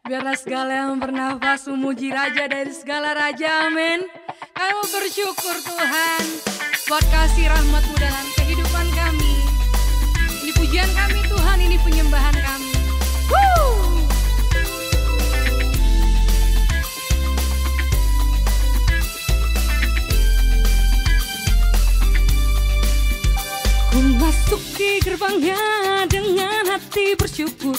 Biarlah segala yang bernafas memuji Raja dari segala raja, amin. Kami mau bersyukur Tuhan buat kasih rahmat-Mu dalam kehidupan kami. Ini pujian kami Tuhan, ini penyembahan kami. Ku masuki gerbangnya dengan hati bersyukur,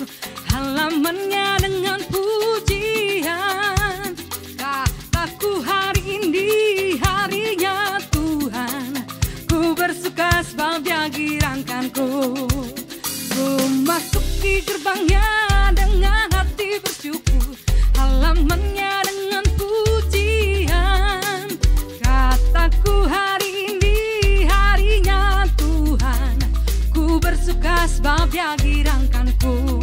halamannya dengan pujian. Kataku hari ini harinya Tuhan, ku bersuka sebab Dia girangkanku. Ku masuki gerbangnya dengan hati bersyukur, halamannya dengan pujian. Kataku hari ini harinya Tuhan, ku bersuka sebab Dia girangkanku.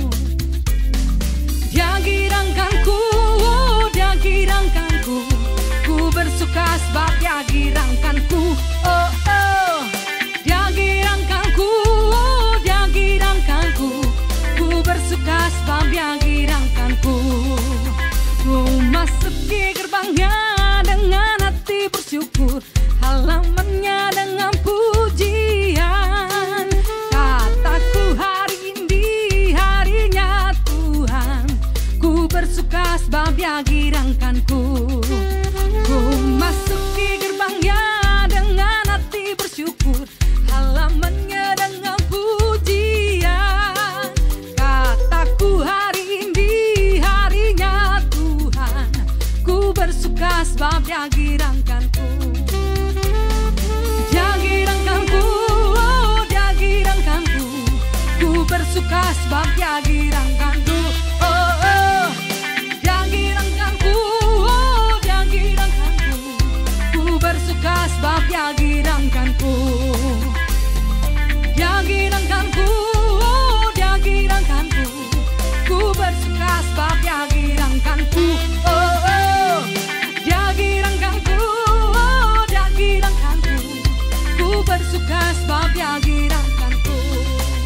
Dia girangkanku, oh, Dia girangkanku. Ku bersuka sebab Dia girangkanku. Oh oh, Dia girangkanku, oh, Dia girangkanku. Ku bersuka sebab Dia girangkanku. Ku masuki gerbangnya dengan hati bersyukur, halamannya dengan pujian. Kataku hari ini harinya Tuhan, ku bersuka sebab Dia girangkanku. Ku masuki gerbangnya dengan hati bersyukur, halamannya dengan pujian. Kataku hari ini harinya Tuhan, ku bersuka sebab Dia girangkanku. Dia girangkanku, oh, Dia girangkanku. Ku bersuka sebab Dia girangkanku. Oh oh, Dia girangkanku, oh, Dia girangkanku. Ku bersuka sebab Dia girangkanku. Dia girangkanku, oh, Dia girangkanku. Ku bersuka sebab Dia girangkanku. Oh oh, Dia girangkanku, oh, Dia girangkanku. Ku bersuka sebab Dia girangkanku.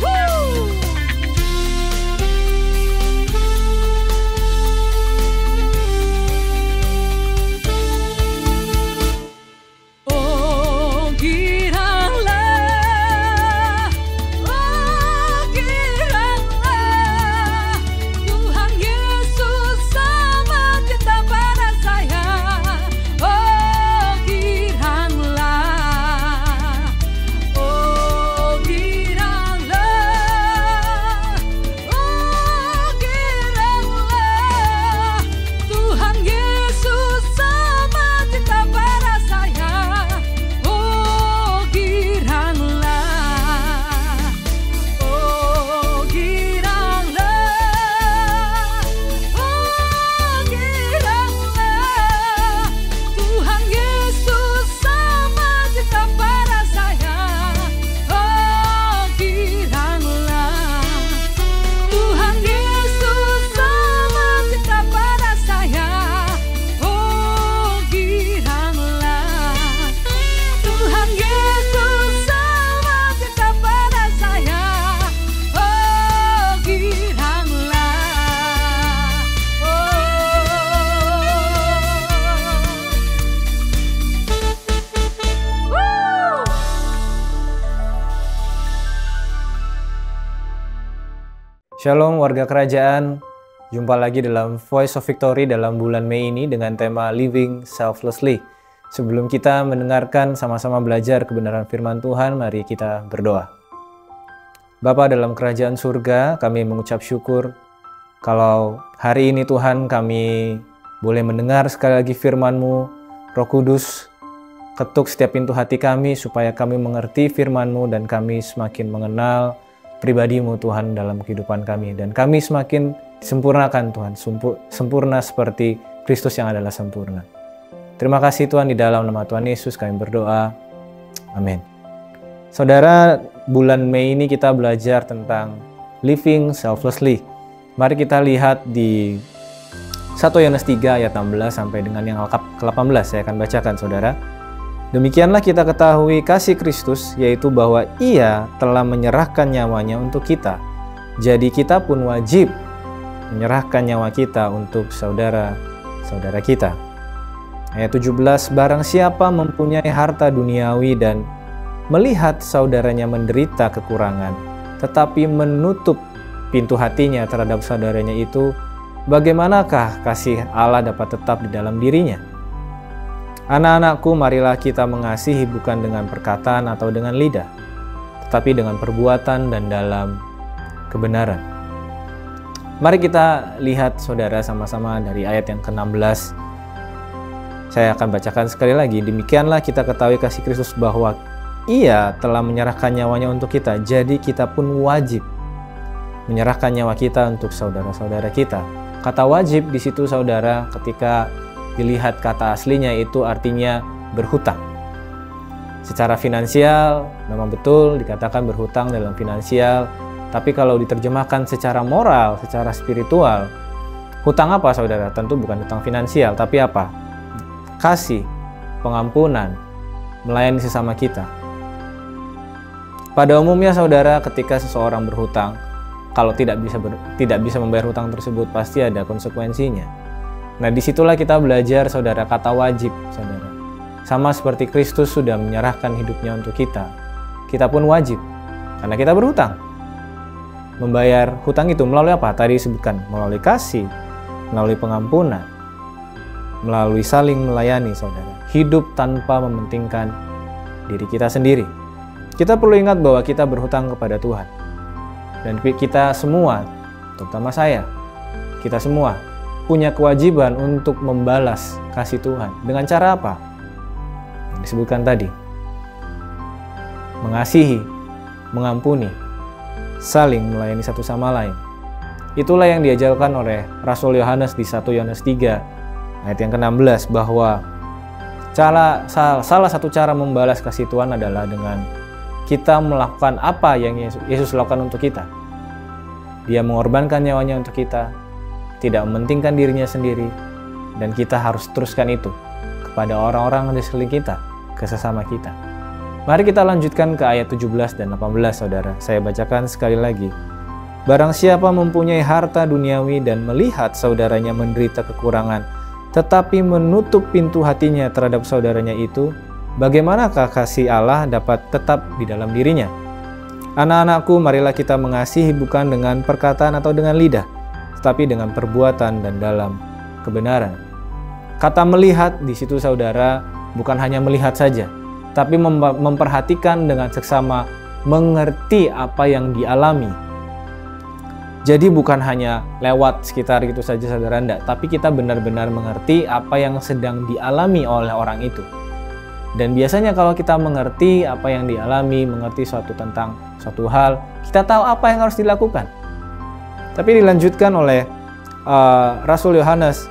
Woo! Oh giranglah, Tuhan Yesus sama cinta pada saya. Oh giranglah, oh giranglah, oh giranglah. Tuhan Yesus sama cinta pada saya. Oh giranglah, oh giranglah, oh giranglah. Tuhan Yesus sama cinta pada saya. Oh giranglah, Tuhan Yesus sama cinta pada saya. Oh giranglah, Tuhan Yesus sama cinta pada saya. Oh giranglah, oh. Shalom warga kerajaan, jumpa lagi dalam Voice of Victory dalam bulan Mei ini dengan tema Living Selflessly. Sebelum kita mendengarkan sama-sama belajar kebenaran firman Tuhan, mari kita berdoa. Bapa dalam kerajaan surga, kami mengucap syukur kalau hari ini Tuhan kami boleh mendengar sekali lagi firman-Mu. Roh Kudus, ketuk setiap pintu hati kami supaya kami mengerti firman-Mu dan kami semakin mengenal pribadi-Mu Tuhan dalam kehidupan kami. Dan kami semakin disempurnakan Tuhan, sempurna seperti Kristus yang adalah sempurna. Terima kasih Tuhan, di dalam nama Tuhan Yesus kami berdoa. Amin. Saudara, bulan Mei ini kita belajar tentang living selflessly. Mari kita lihat di 1 Yohanes 3 ayat 16 sampai dengan yang ke-18. Saya akan bacakan saudara. Demikianlah kita ketahui kasih Kristus, yaitu bahwa Ia telah menyerahkan nyawanya untuk kita. Jadi kita pun wajib menyerahkan nyawa kita untuk saudara-saudara kita. Ayat 17, barang siapa mempunyai harta duniawi dan melihat saudaranya menderita kekurangan, tetapi menutup pintu hatinya terhadap saudaranya itu, bagaimanakah kasih Allah dapat tetap di dalam dirinya? Anak-anakku, marilah kita mengasihi bukan dengan perkataan atau dengan lidah, tetapi dengan perbuatan dan dalam kebenaran. Mari kita lihat saudara sama-sama dari ayat yang ke-16. Saya akan bacakan sekali lagi. Demikianlah kita ketahui kasih Kristus bahwa Ia telah menyerahkan nyawanya untuk kita, jadi kita pun wajib menyerahkan nyawa kita untuk saudara-saudara kita. Kata wajib di situ saudara, ketika dilihat kata aslinya itu artinya berhutang. Secara finansial memang betul dikatakan berhutang dalam finansial, tapi kalau diterjemahkan secara moral, secara spiritual, hutang apa saudara? Tentu bukan hutang finansial, tapi apa? Kasih, pengampunan, melayani sesama kita. Pada umumnya saudara, ketika seseorang berhutang, kalau tidak bisa membayar hutang tersebut, pasti ada konsekuensinya. Nah, disitulah kita belajar saudara kata wajib saudara. Sama seperti Kristus sudah menyerahkan hidupnya untuk kita, kita pun wajib karena kita berhutang. Membayar hutang itu melalui apa? Tadi disebutkan melalui kasih, melalui pengampunan, melalui saling melayani saudara. Hidup tanpa mementingkan diri kita sendiri. Kita perlu ingat bahwa kita berhutang kepada Tuhan. Dan kita semua, terutama saya, kita semua punya kewajiban untuk membalas kasih Tuhan. Dengan cara apa? Yang disebutkan tadi. Mengasihi, mengampuni, saling melayani satu sama lain. Itulah yang diajarkan oleh Rasul Yohanes di 1 Yohanes 3 ayat yang ke-16, bahwa salah satu cara membalas kasih Tuhan adalah dengan kita melakukan apa yang Yesus lakukan untuk kita. Dia mengorbankan nyawanya untuk kita, tidak mementingkan dirinya sendiri, dan kita harus teruskan itu kepada orang-orang di sekeliling kita, ke sesama kita. Mari kita lanjutkan ke ayat 17 dan 18 saudara. Saya bacakan sekali lagi. Barang siapa mempunyai harta duniawi dan melihat saudaranya menderita kekurangan, tetapi menutup pintu hatinya terhadap saudaranya itu, bagaimanakah kasih Allah dapat tetap di dalam dirinya? Anak-anakku, marilah kita mengasihi bukan dengan perkataan atau dengan lidah, tetapi dengan perbuatan dan dalam kebenaran. Kata melihat di situ saudara bukan hanya melihat saja, tapi memperhatikan dengan seksama, mengerti apa yang dialami. Jadi bukan hanya lewat sekitar gitu saja saudara, enggak, tapi kita benar-benar mengerti apa yang sedang dialami oleh orang itu. Dan biasanya kalau kita mengerti apa yang dialami, mengerti tentang suatu hal, kita tahu apa yang harus dilakukan. Tapi dilanjutkan oleh Rasul Yohanes,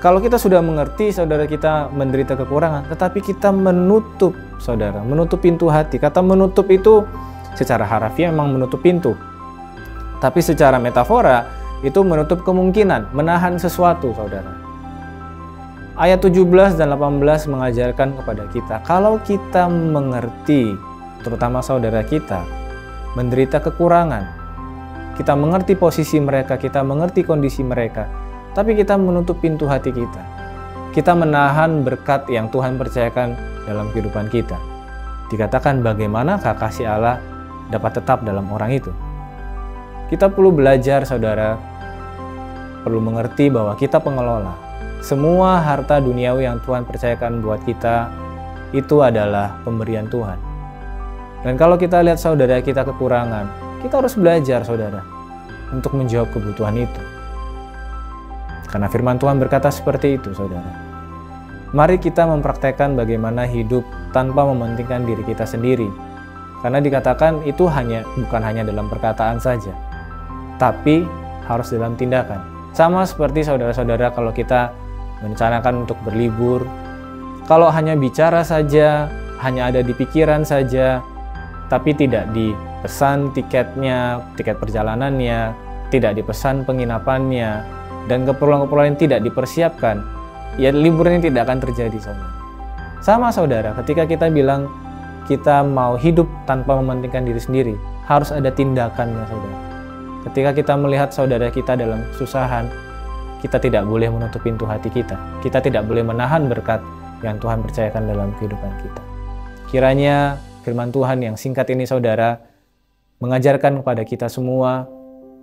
kalau kita sudah mengerti saudara kita menderita kekurangan, tetapi kita menutup saudara, menutup pintu hati. Kata menutup itu secara harafiah memang menutup pintu. Tapi secara metafora itu menutup kemungkinan, menahan sesuatu saudara. Ayat 17 dan 18 mengajarkan kepada kita, kalau kita mengerti, terutama saudara kita, menderita kekurangan, kita mengerti posisi mereka, kita mengerti kondisi mereka, tapi kita menutup pintu hati kita. Kita menahan berkat yang Tuhan percayakan dalam kehidupan kita. Dikatakan bagaimanakah kasih Allah dapat tetap dalam orang itu? Kita perlu belajar saudara, perlu mengerti bahwa kita pengelola. Semua harta duniawi yang Tuhan percayakan buat kita, itu adalah pemberian Tuhan. Dan kalau kita lihat saudara kita kekurangan, kita harus belajar saudara, untuk menjawab kebutuhan itu. Karena firman Tuhan berkata seperti itu saudara. Mari kita mempraktekkan bagaimana hidup tanpa mementingkan diri kita sendiri. Karena dikatakan itu bukan hanya dalam perkataan saja, tapi harus dalam tindakan. Sama seperti saudara-saudara kalau kita merencanakan untuk berlibur, kalau hanya bicara saja, hanya ada di pikiran saja, tapi tidak dipesan tiketnya, tiket perjalanannya, tidak dipesan penginapannya, dan keperluan-keperluan yang tidak dipersiapkan, ya libur ini tidak akan terjadi saudara. Sama saudara, ketika kita bilang kita mau hidup tanpa mementingkan diri sendiri, harus ada tindakannya saudara. Ketika kita melihat saudara kita dalam kesusahan, kita tidak boleh menutup pintu hati kita. Kita tidak boleh menahan berkat yang Tuhan percayakan dalam kehidupan kita. Kiranya firman Tuhan yang singkat ini saudara mengajarkan kepada kita semua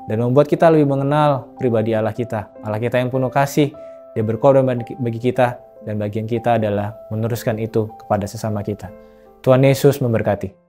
dan membuat kita lebih mengenal pribadi Allah kita. Allah kita yang penuh kasih, Dia berkorban bagi kita, dan bagian kita adalah meneruskan itu kepada sesama kita. Tuhan Yesus memberkati.